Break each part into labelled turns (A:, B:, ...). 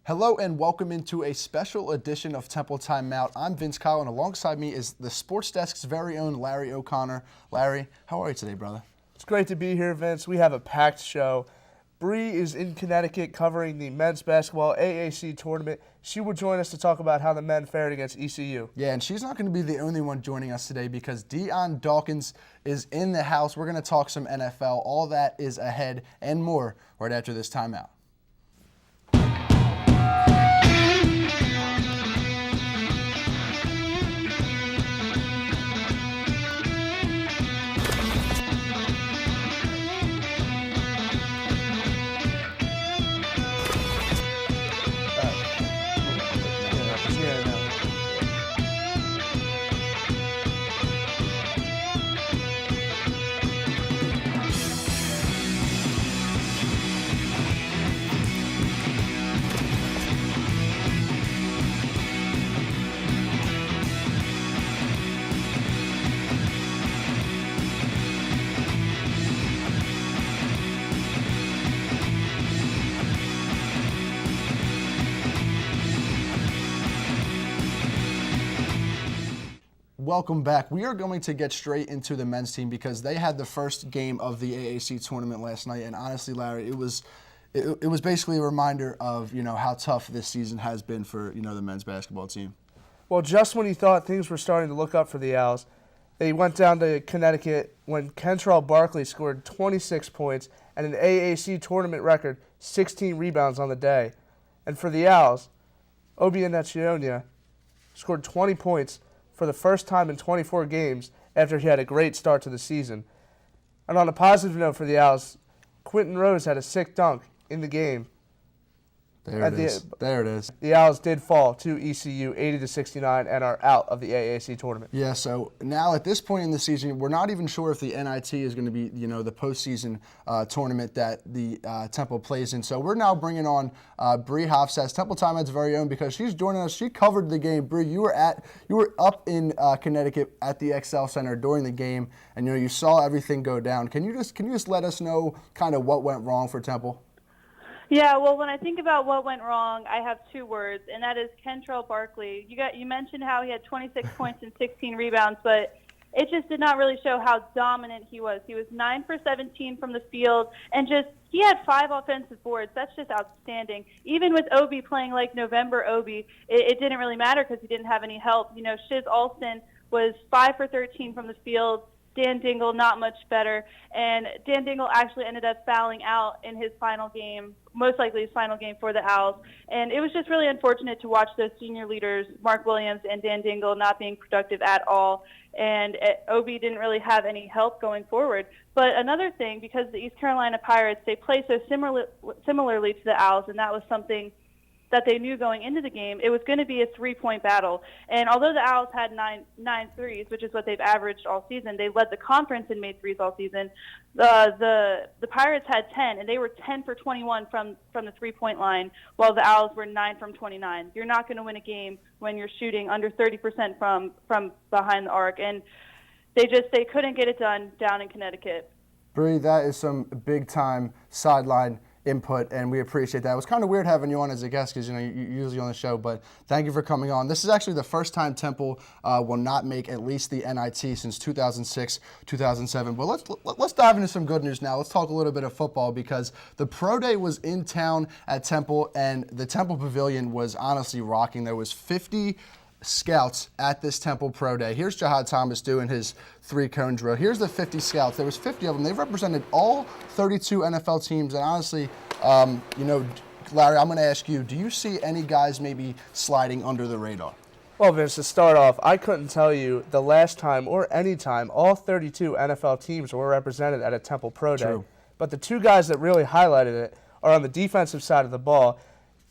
A: Hello and welcome into a special edition of Temple Timeout. I'm Vince Coll, and alongside me is the Sports Desk's very own Larry O'Connor. Larry, how are you today, brother?
B: It's great to be here, Vince. We have a packed show. Bri is in Connecticut covering the men's basketball AAC tournament. She will join us to talk about how the men fared against ECU.
A: Yeah, and she's not going to be the only one joining us today because Dion Dawkins is in the house. We're going to talk some NFL. All that is ahead and more right after this timeout. Welcome back. We are going to get straight into the men's team because they had the first game of the AAC tournament last night, and honestly, Larry, it was basically a reminder of how tough this season has been for the men's basketball team.
B: Well, just when you thought things were starting to look up for the Owls, they went down to Connecticut when Kentrell Barkley scored 26 points and an AAC tournament record 16 rebounds on the day. And for the Owls, Obi Anecionia scored 20 points for the first time in 24 games after he had a great start to the season. And on a positive note for the Owls, Quentin Rose had a sick dunk in the game.
A: There it is.
B: The Owls did fall to ECU 80-69 and are out of the AAC tournament.
A: Yeah, so now at this point in the season, we're not even sure if the NIT is going to be, the postseason tournament that the Temple plays in. So we're now bringing on Bri Hofsass, Temple Timeout's very own, because she's joining us. She covered the game. Bri, you were up in Connecticut at the XL Center during the game, and you saw everything go down. Can you just let us know kind of what went wrong for Temple?
C: Yeah, well, when I think about what went wrong, I have two words, and that is Kentrell Barkley. You mentioned how he had 26 points and 16 rebounds, but it just did not really show how dominant he was. He was 9 for 17 from the field, and he had 5 offensive boards. That's just outstanding. Even with Obi playing like November Obi, it didn't really matter because he didn't have any help. Shiz Alston was 5 for 13 from the field. Dan Dingle, not much better. And Dan Dingle actually ended up fouling out in his final game, most likely his final game for the Owls. And it was just really unfortunate to watch those senior leaders, Mark Williams and Dan Dingle, not being productive at all. And Obi didn't really have any help going forward. But another thing, because the East Carolina Pirates, they play so similarly to the Owls, and that was something that they knew going into the game, it was going to be a three-point battle. And although the Owls had nine threes, which is what they've averaged all season, they led the conference in made threes all season. The Pirates had 10, and they were 10 for 21 from the three-point line, while the Owls were 9 from 29. You're not going to win a game when you're shooting under 30% from behind the arc, and they couldn't get it done down in Connecticut.
A: Bri, that is some big-time sideline input, and we appreciate that. It was kind of weird having you on as a guest because you're usually on the show, but thank you for coming on. This is actually the first time Temple will not make at least the NIT since 2006, 2007. But let's dive into some good news now. Let's talk a little bit of football because the Pro Day was in town at Temple, and the Temple Pavilion was honestly rocking. There was 50 scouts at this Temple Pro Day. Here's Jahad Thomas doing his 3-cone drill. Here's the 50 scouts. There was 50 of them. They represented all 32 NFL teams. And honestly, Larry, I'm going to ask you, do you see any guys maybe sliding under the radar?
B: Well, Vince, to start off, I couldn't tell you the last time or any time all 32 NFL teams were represented at a Temple Pro Day.
A: True.
B: But the two guys that really highlighted it are on the defensive side of the ball.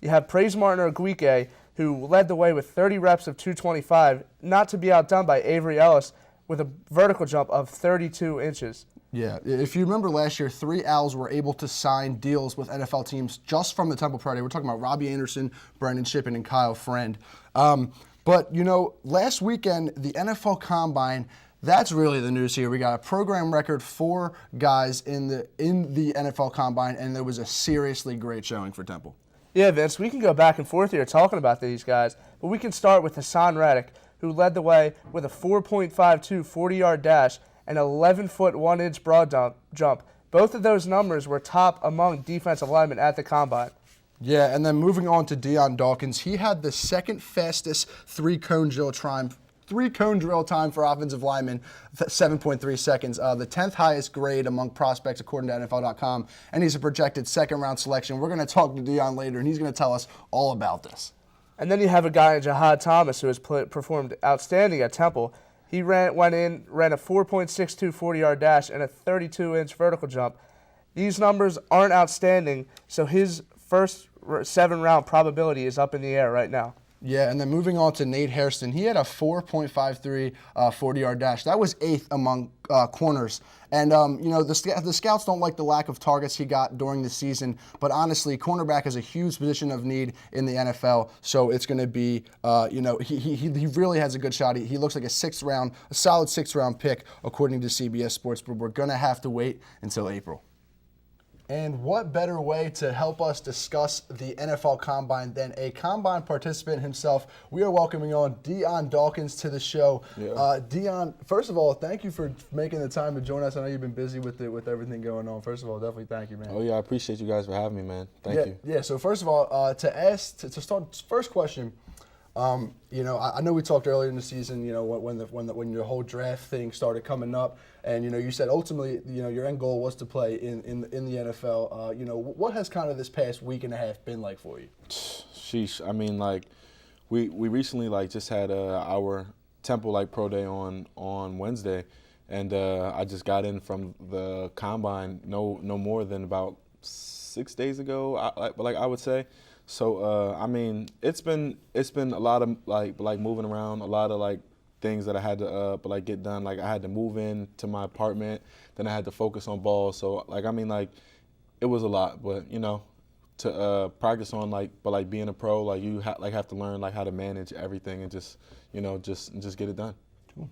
B: You have Praise Martin Oguike, who led the way with 30 reps of 225, not to be outdone by Avery Ellis with a vertical jump of 32 inches.
A: Yeah, if you remember last year, 3 Owls were able to sign deals with NFL teams just from the Temple Pro Day. We're talking about Robbie Anderson, Brendan Shippen, and Kyle Friend. But, last weekend, the NFL Combine, that's really the news here. We got a program record 4 guys in the NFL Combine, and there was a seriously great showing for Temple.
B: Yeah, Vince, we can go back and forth here talking about these guys, but we can start with Hassan Reddick, who led the way with a 4.52 40-yard dash and 11-foot 1-inch broad jump. Both of those numbers were top among defensive linemen at the Combine.
A: Yeah, and then moving on to Dion Dawkins, he had the second fastest three-cone drill time for offensive linemen, 7.3 seconds. The 10th highest grade among prospects according to NFL.com, and he's a projected second-round selection. We're going to talk to Dion later, and he's going to tell us all about this.
B: And then you have a guy, Jahad Thomas, who has performed outstanding at Temple. He ran a 4.62 40-yard dash and a 32-inch vertical jump. These numbers aren't outstanding, so his first 7-round probability is up in the air right now.
A: Yeah, and then moving on to Nate Hairston, he had a 4.53 40-yard dash. That was 8th among corners. And, the scouts don't like the lack of targets he got during the season, but honestly, cornerback is a huge position of need in the NFL, so it's going to be, he really has a good shot. He looks like a solid 6th-round pick, according to CBS Sports, but we're going to have to wait until April. And what better way to help us discuss the NFL Combine than a Combine participant himself? We are welcoming on Dion Dawkins to the show.
D: Yeah.
A: Dion, first of all, thank you for making the time to join us. I know you've been busy with everything going on. First of all, definitely thank you, man.
D: Oh, yeah, I appreciate you guys for having me, man. Thank you.
A: Yeah, so first of all, to start, first question, I know we talked earlier in the season, when your whole draft thing started coming up, and you said ultimately, your end goal was to play in the NFL. What has kind of this past week and a half been like for you?
D: Sheesh. I mean, we recently just had our Temple pro day on Wednesday, and I just got in from the Combine no more than about 6 days ago. I would say. So I mean, it's been a lot of moving around, a lot of things that I had to get done. I had to move in to my apartment, then I had to focus on ball. So it was a lot. But to practice on being a pro, you have to learn how to manage everything and just get it done.
B: Cool.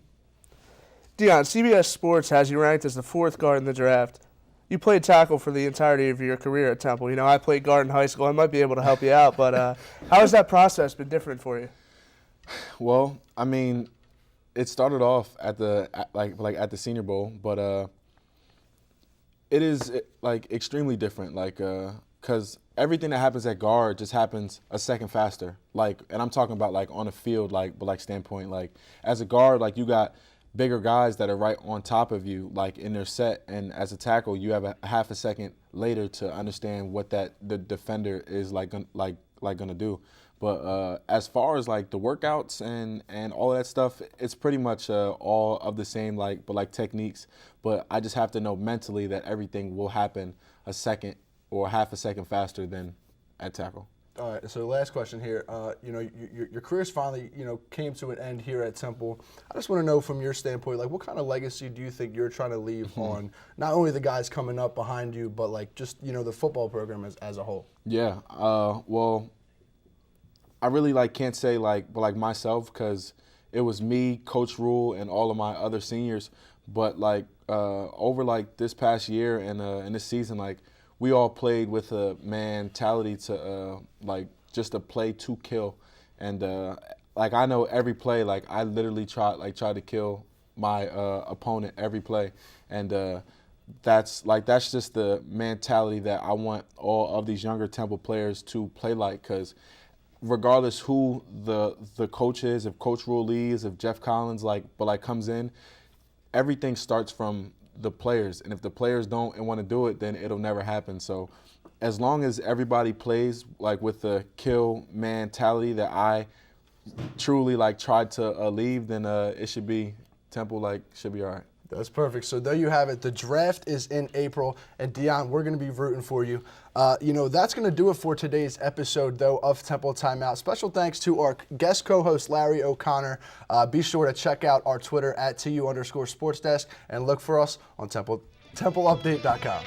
B: Dion, CBS Sports has you ranked as the 4th guard in the draft. You played tackle for the entirety of your career at Temple. I played guard in high school. I might be able to help you out, but how has that process been different for you?
D: Well, I mean, it started off at the Senior Bowl, but it is extremely different. Because everything that happens at guard just happens a second faster. And I'm talking about on a field standpoint. As a guard, you got bigger guys that are right on top of you, in their set, and as a tackle, you have a half a second later to understand what the defender is gonna do. But as far as the workouts and all of that stuff, it's pretty much all of the same techniques. But I just have to know mentally that everything will happen a second or half a second faster than at tackle.
A: All right, so last question here. Your career's finally, came to an end here at Temple. I just want to know from your standpoint, what kind of legacy do you think you're trying to leave on not only the guys coming up behind you, but just, the football program as a whole?
D: Yeah, well, I really can't say myself, because it was me, Coach Rule, and all of my other seniors. But over this past year and this season, we all played with a mentality to just to play to kill, and I know every play, I literally try to kill my opponent every play, and that's just the mentality that I want all of these younger Temple players to play because regardless who the coach is, if Coach Rule leaves, if Jeff Collins comes in, everything starts from the players, and if the players don't and want to do it, then it'll never happen. So as long as everybody plays with the kill mentality that I truly tried to leave, then it should be Temple should be all right.
A: That's perfect. So there you have it. The draft is in April, and Dion, we're going to be rooting for you. That's going to do it for today's episode, though, of Temple Timeout. Special thanks to our guest co-host, Larry O'Connor. Be sure to check out our Twitter at @TU_SportsDesk and look for us on TempleUpdate.com.